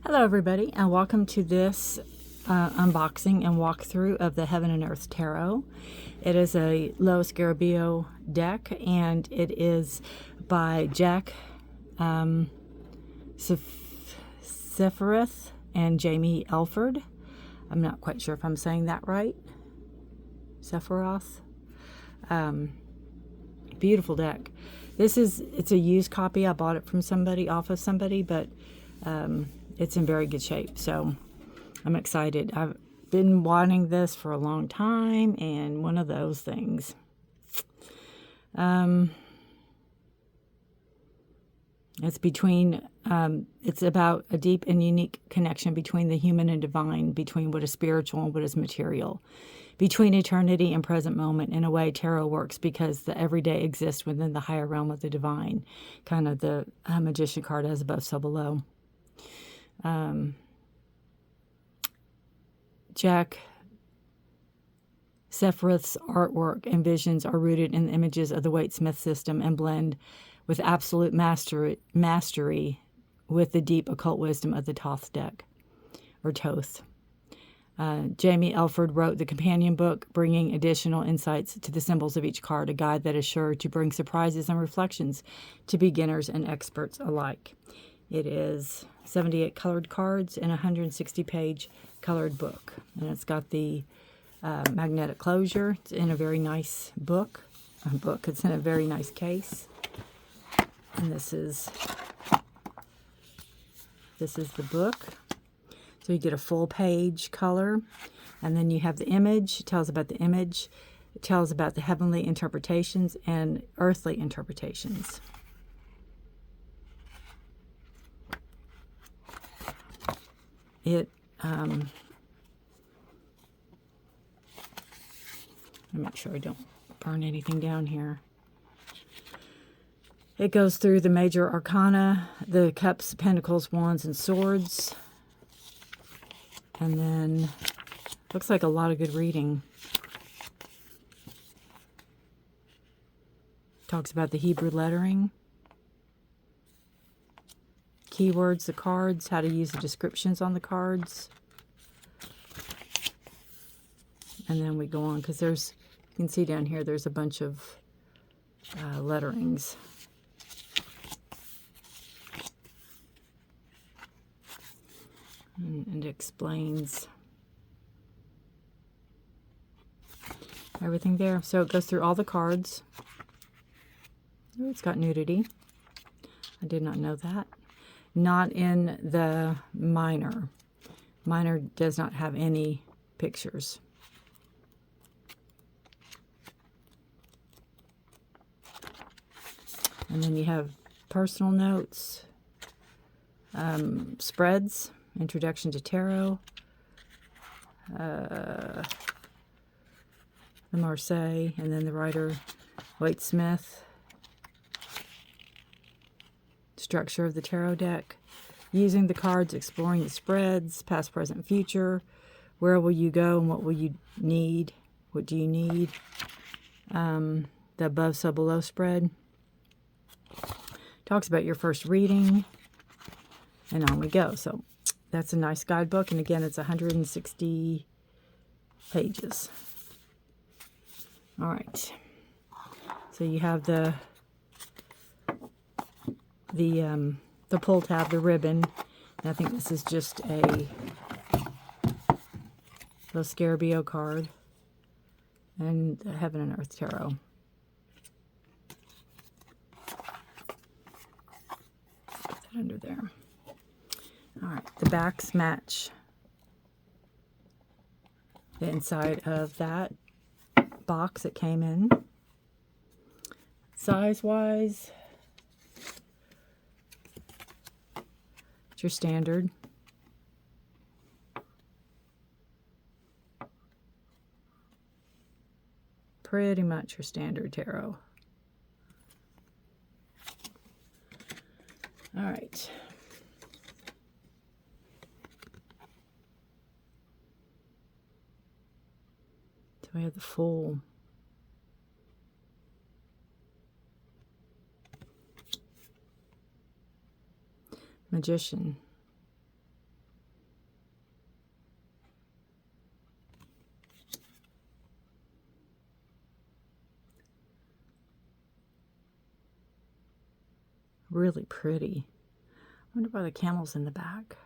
Hello everybody, and welcome to this unboxing and walkthrough of the Heaven and Earth Tarot. It is a low Scarabeo deck, and it is by Jack Sephitoth and Jaymi Elford. I'm not quite sure if I'm saying that right. Sephitoth. Beautiful deck. It's a used copy. I bought it from somebody, off of somebody, but it's in very good shape, so I'm excited. I've been wanting this for a long time, and one of those things. It's about a deep and unique connection between the human and divine, between what is spiritual and what is material, between eternity and present moment. In a way, tarot works because the everyday exists within the higher realm of the divine, kind of the magician card, as above, so below. Jack Sephitoth's artwork and visions are rooted in the images of the Waite-Smith system and blend with absolute mastery with the deep occult wisdom of the Thoth deck, or Thoth. Jaymi Elford wrote the companion book, bringing additional insights to the symbols of each card, a guide that is sure to bring surprises and reflections to beginners and experts alike. It is 78 colored cards in a 160-page colored book. And it's got the magnetic closure. It's in a very nice book. It's in a very nice case. And this is the book. So you get a full page color. And then you have the image. It tells about the image. It tells about the heavenly interpretations and earthly interpretations. Let me make sure I don't burn anything down here. It goes through the major arcana, the cups, pentacles, wands, and swords. And then, looks like a lot of good reading. Talks about the Hebrew lettering. Keywords, the cards, how to use the descriptions on the cards. And then we go on, because you can see down here, there's a bunch of letterings. And it explains everything there. So it goes through all the cards. Oh, it's got nudity. I did not know that. Not in the minor. Minor does not have any pictures. And then you have personal notes, spreads, introduction to tarot, the Marseille, and then the writer Waite-Smith. Structure of the tarot deck, using the cards, exploring the spreads, past, present, future. Where will you go and what will you need? What do you need? The above, so below spread. Talks about your first reading, and on we go. So that's a nice guidebook, and again, it's 160 pages. All right. So you have the pull tab, the ribbon. And I think this is just a little Scarabeo card, and the Heaven and Earth Tarot. Put that under there. All right, the backs match the inside of that box it came in. Size-wise, it's your standard. Pretty much your standard tarot. All right. So we have the full Magician. Really pretty. I wonder why the camel's in the back.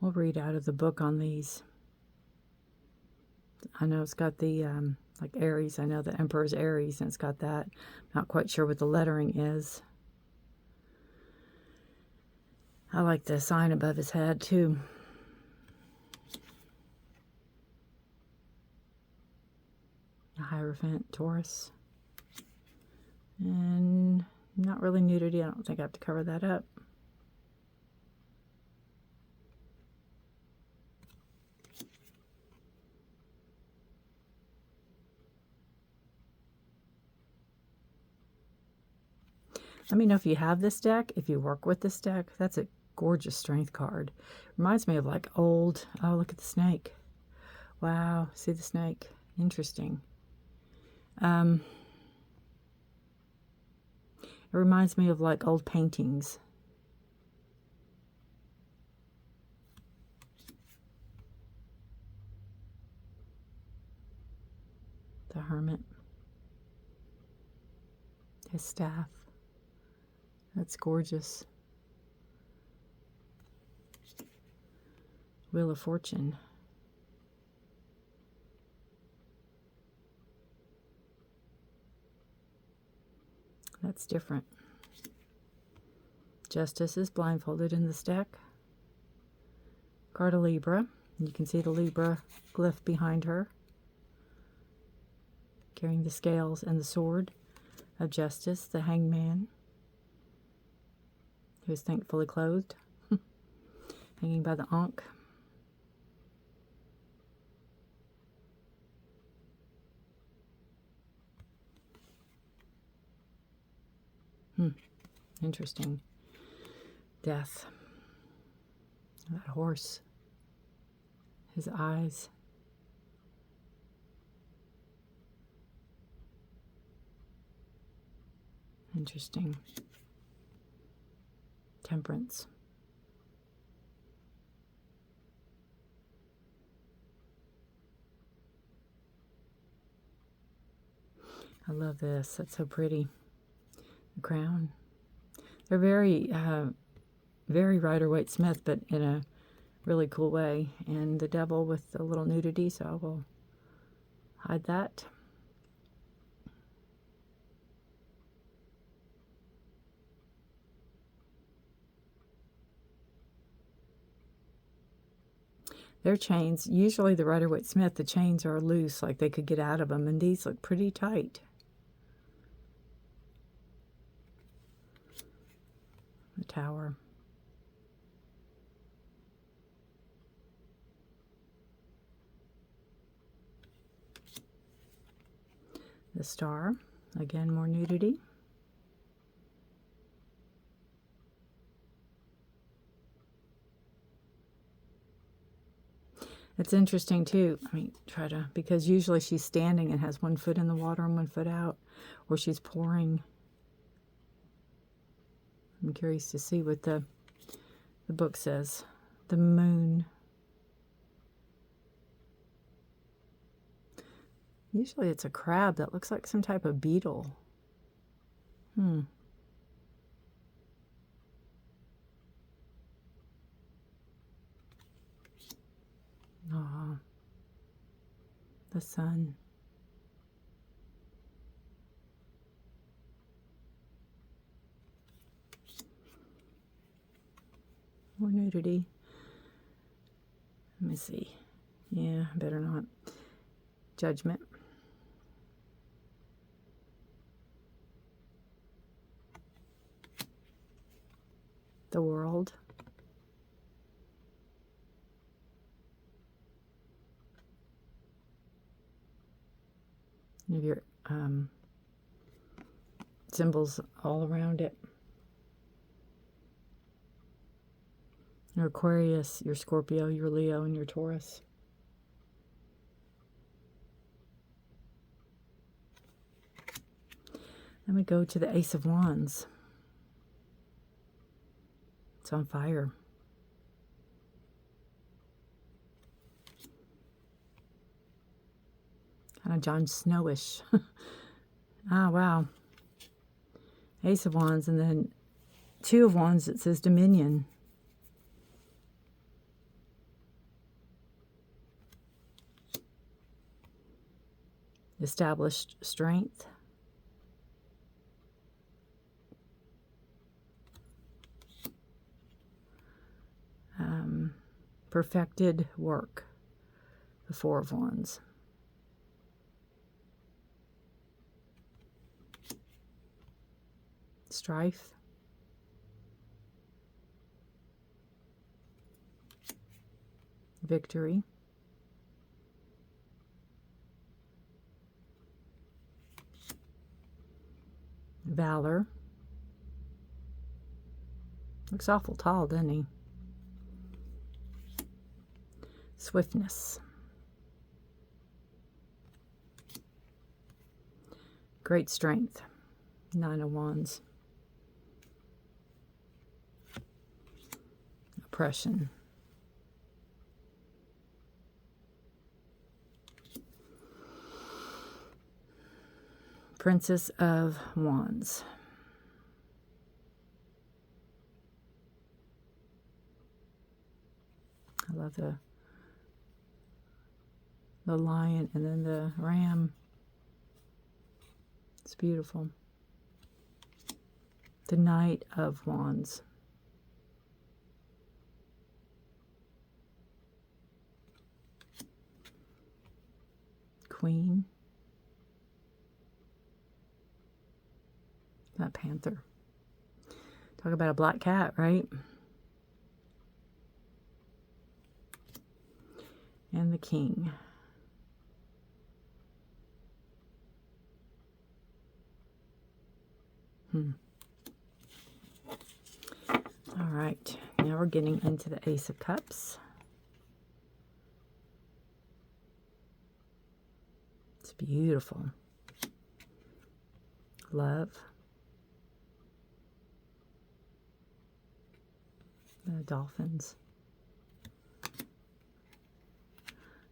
We'll read out of the book on these. I know it's got the, like Aries. I know the Emperor's Aries, and it's got that. Not quite sure what the lettering is. I like the sign above his head, too. The Hierophant, Taurus. And not really nudity. I don't think I have to cover that up. Let me know if you have this deck, if you work with this deck. That's a gorgeous strength card. Reminds me of like old, oh, look at the snake. Wow, see the snake. Interesting. It reminds me of like old paintings. The Hermit. His staff. That's gorgeous. Wheel of Fortune. That's different. Justice is blindfolded in this deck. Card of Libra. You can see the Libra glyph behind her, carrying the scales and the sword of justice. The Hangman, who is thankfully clothed, hanging by the Ankh. Interesting. Death. That horse. His eyes. Interesting. Temperance. I love this. That's so pretty. The Crown. They're very, very Rider-Waite-Smith, but in a really cool way. And the Devil with a little nudity, so I will hide that. Their chains, usually the Rider-Waite-Smith, the chains are loose, like they could get out of them, and these look pretty tight. The Tower. The Star. Again, more nudity. It's interesting too. I mean, because usually she's standing and has one foot in the water and one foot out, or she's pouring. I'm curious to see what the book says. The Moon. Usually it's a crab that looks like some type of beetle. Oh, the Sun. More nudity. Let me see. Yeah, better not. Judgment. The World. You have your symbols all around it. Your Aquarius, your Scorpio, your Leo, and your Taurus. Then we go to the Ace of Wands. It's on fire. Kind of Jon Snowish. Ah, wow. Ace of Wands, and then Two of Wands, it says Dominion. Established strength. Perfected work. The Four of Wands. Strife. Victory. Valor. Looks awful tall, doesn't he? Swiftness. Great strength. Nine of Wands. Oppression. Princess of Wands. I love the lion and then the ram. It's beautiful. The Knight of Wands. Queen. That panther. Talk about a black cat, right? And the King. All right, now we're getting into the Ace of Cups. It's beautiful. Love. The dolphins.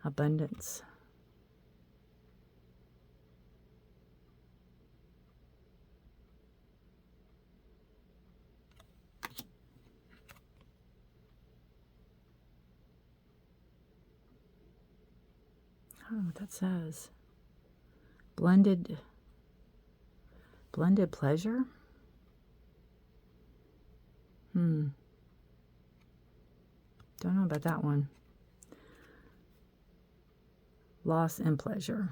Abundance. I don't know what that says. Blended pleasure? Don't know about that one. Loss and pleasure.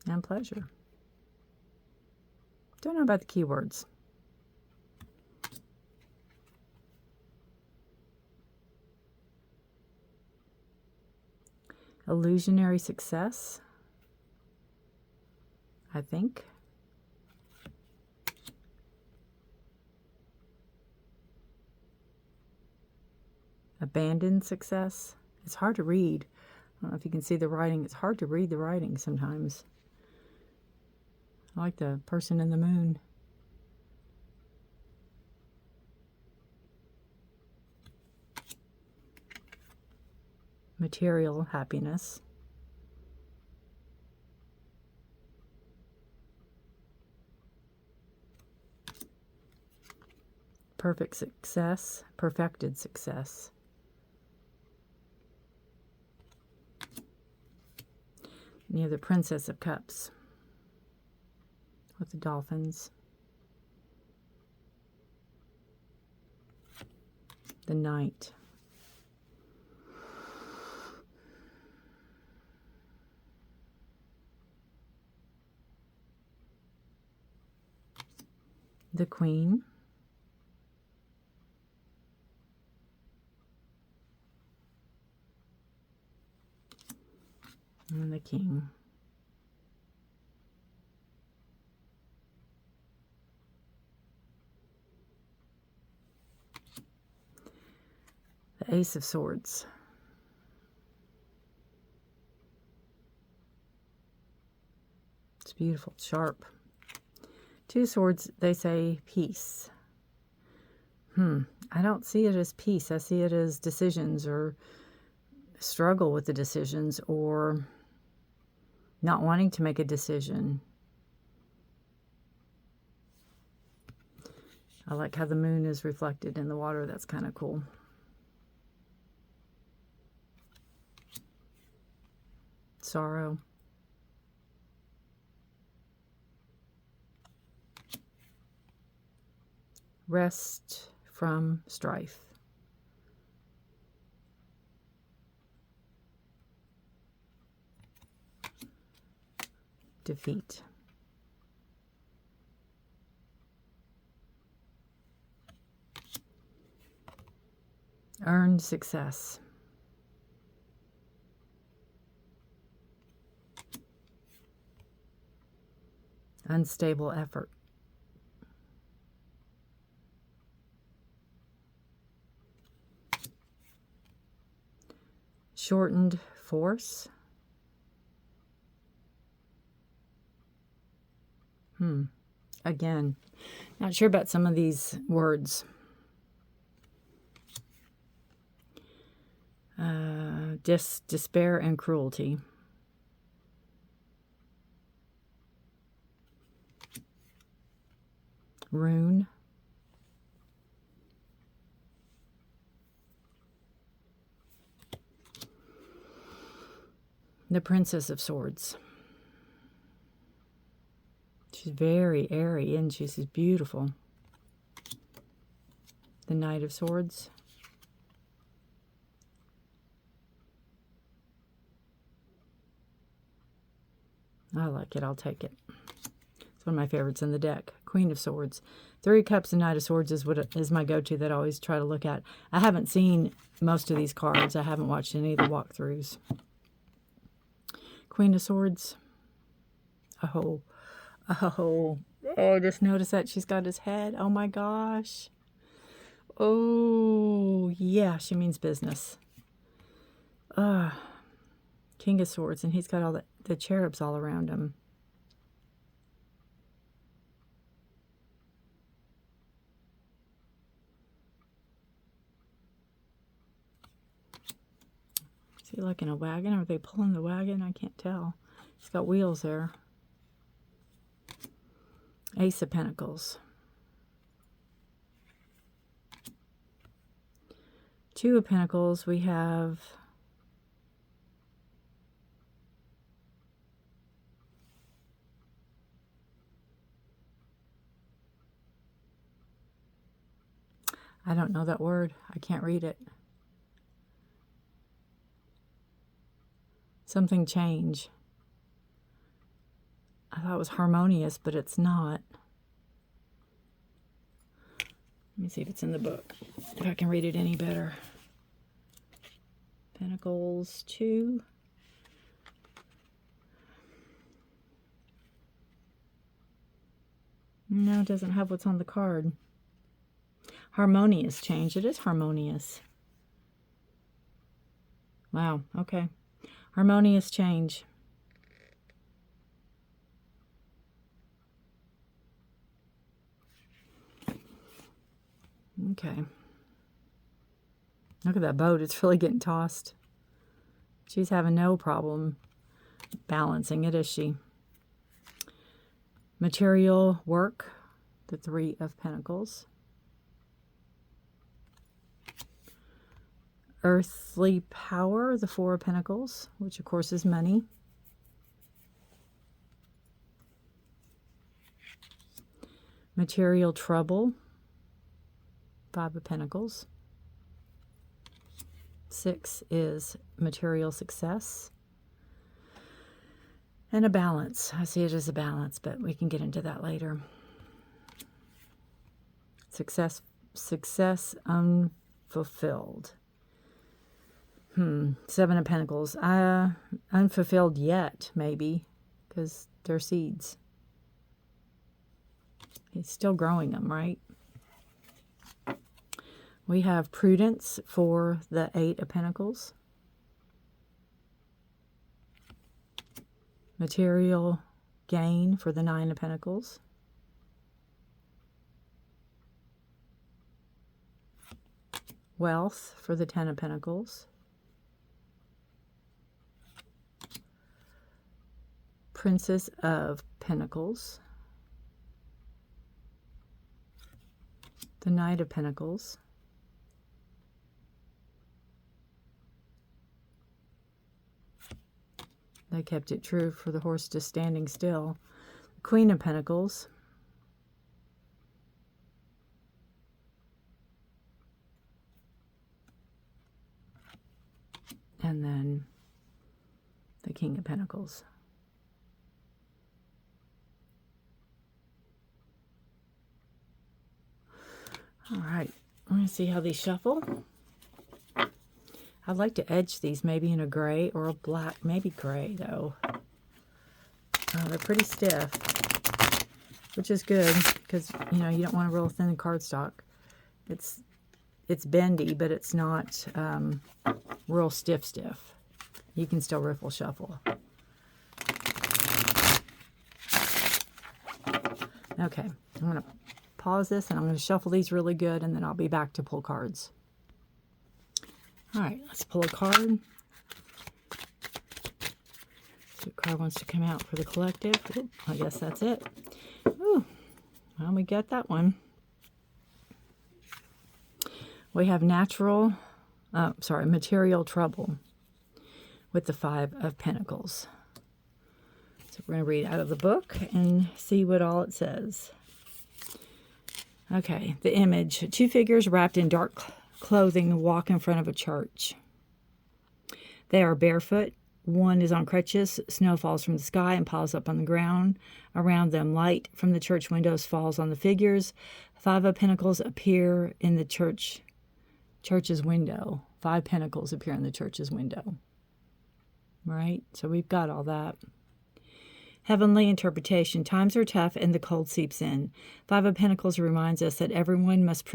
And pleasure. Don't know about the keywords. Illusionary success, I think. Abandoned success. It's hard to read. I don't know if you can see the writing. It's hard to read the writing sometimes. I like the person in the moon. Material happiness. Perfect success. Perfected success. And you have the Princess of Cups with the dolphins. The Knight. The Queen. And the King. The Ace of Swords. It's beautiful, sharp. Two swords, they say peace. I I don't see it as peace. I see it as decisions, or struggle with the decisions, or not wanting to make a decision. I like how the moon is reflected in the water. That's kind of cool. Sorrow. Rest from strife. Defeat. Earned success. Unstable effort. Shortened force. Again, not sure about some of these words. Despair and cruelty. Rune. The Princess of Swords. She's very airy, and she's beautiful. The Knight of Swords. I like it. I'll take it. It's one of my favorites in the deck. Queen of Swords. Three of Cups and Knight of Swords is my go-to that I always try to look at. I haven't seen most of these cards. I haven't watched any of the walkthroughs. Queen of Swords. Oh, just notice that she's got his head. Oh my gosh. Oh, yeah, she means business. King of Swords, and he's got all the cherubs all around him. Is he like in a wagon? Are they pulling the wagon? I can't tell. He's got wheels there. Ace of Pentacles. Two of Pentacles. We have I don't know that word. I can't read it. Something change. I thought it was harmonious, but it's not. Let me see if it's in the book, if I can read it any better. Pentacles 2. No, it doesn't have what's on the card. Harmonious change. It is harmonious. Wow, okay. Harmonious change. Okay. Look at that boat. It's really getting tossed. She's having no problem balancing it, is she? Material work, the Three of Pentacles. Earthly power, the Four of Pentacles, which of course is money. Material trouble, Five of Pentacles. 6 is material success. And a balance. I see it as a balance, but we can get into that later. Success unfulfilled. 7 of Pentacles. Unfulfilled yet, maybe, because they're seeds. He's still growing them, right? We have prudence for the 8 of Pentacles. Material gain for the 9 of Pentacles. Wealth for the Ten of Pentacles. Princess of Pentacles. The Knight of Pentacles. They kept it true for the horse just standing still. Queen of Pentacles. And then the King of Pentacles. All right, I'm going to see how these shuffle. I'd like to edge these maybe in a gray or a black, maybe gray though. They're pretty stiff, which is good because, you know, you don't want to roll thin cardstock. It's bendy, but it's not real stiff. You can still riffle shuffle. Okay, I'm going to pause this and I'm going to shuffle these really good, and then I'll be back to pull cards. All right, let's pull a card. What card wants to come out for the collective? Ooh, I guess that's it. Ooh, well, we got that one. We have material trouble with the Five of Pentacles. So we're going to read out of the book and see what all it says. Okay, the image. Two figures wrapped in dark clothing walk in front of a church. They are barefoot. One is on crutches. Snow falls from the sky and piles up on the ground. Around them, light from the church windows falls on the figures. Five of Pentacles appear in the church's window. Five Pentacles appear in the church's window. Right? So we've got all that. Heavenly interpretation. Times are tough and the cold seeps in. Five of Pentacles reminds us that everyone must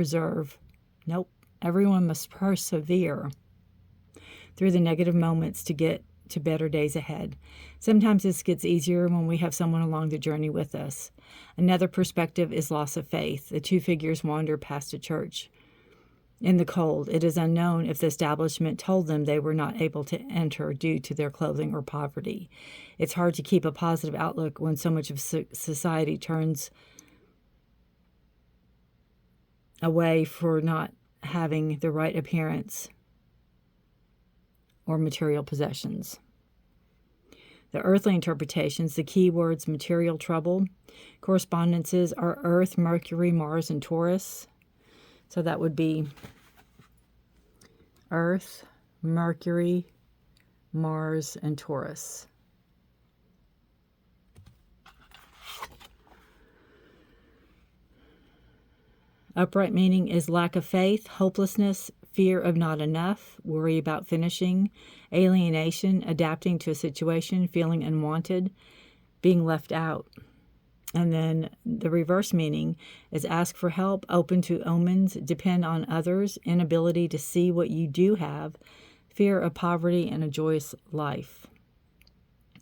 everyone must persevere through the negative moments to get to better days ahead. Sometimes this gets easier when we have someone along the journey with us. Another perspective is loss of faith. The two figures wander past a church. In the cold, it is unknown if the establishment told them they were not able to enter due to their clothing or poverty. It's hard to keep a positive outlook when so much of society turns away for not having the right appearance or material possessions. The earthly interpretations, the key words material trouble, correspondences are Earth, Mercury, Mars, and Taurus. So that would be Earth, Mercury, Mars, and Taurus. Upright meaning is lack of faith, hopelessness, fear of not enough, worry about finishing, alienation, adapting to a situation, feeling unwanted, being left out. And then the reverse meaning is ask for help, open to omens, depend on others, inability to see what you do have, fear of poverty, and a joyous life.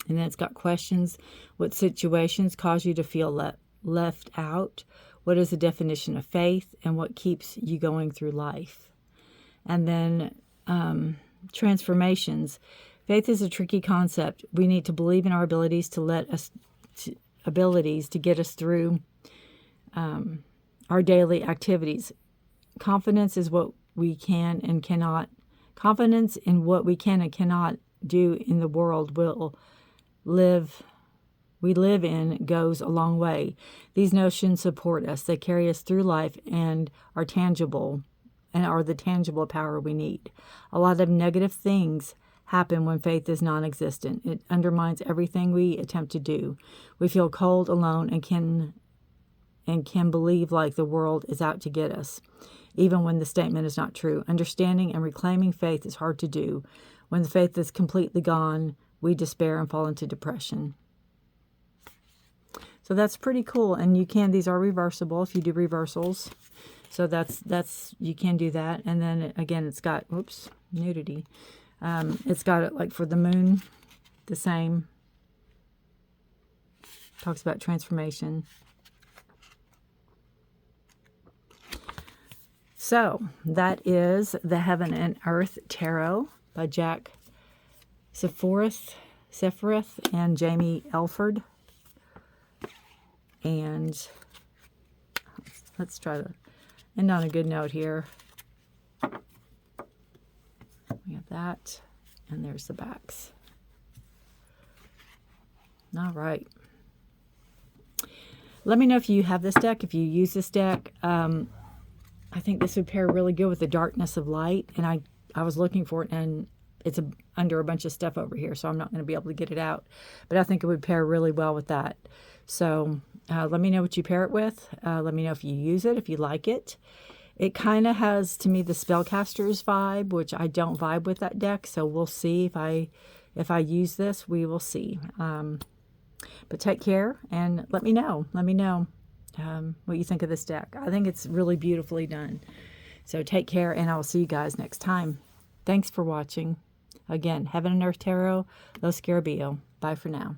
And then it's got questions. What situations cause you to feel left out? What is the definition of faith? And what keeps you going through life? And then transformations. Faith is a tricky concept. We need to believe in our abilities to get us through our daily activities. Confidence is what we can and cannot. Confidence in what we can and cannot do in the world we live in goes a long way. These notions support us. They carry us through life and are tangible and are the tangible power we need. A lot of negative things happen when faith is non-existent. It undermines everything we attempt to do. We feel cold, alone, and can believe like the world is out to get us, even when the statement is not true. Understanding and reclaiming faith is hard to do. When the faith is completely gone, we despair and fall into depression. So that's pretty cool. And these are reversible if you do reversals. So that's you can do that. And then again, it's got, nudity. It's got it like for the moon, the same. Talks about transformation. So that is the Heaven and Earth Tarot by Jack Sephitoth and Jaymi Elford. And let's try to end on a good note here. We have that, and there's the backs. All right. Let me know if you have this deck, if you use this deck. I think this would pair really good with the Darkness of Light, and I was looking for it, and it's under a bunch of stuff over here, so I'm not going to be able to get it out. But I think it would pair really well with that. So let me know what you pair it with. Let me know if you use it, if you like it. It kind of has, to me, the Spellcasters vibe, which I don't vibe with that deck, so we'll see if I use this. We will see. But take care, and let me know. Let me know what you think of this deck. I think it's really beautifully done. So take care, and I will see you guys next time. Thanks for watching. Again, Heaven and Earth Tarot, Los Scarabeo. Bye for now.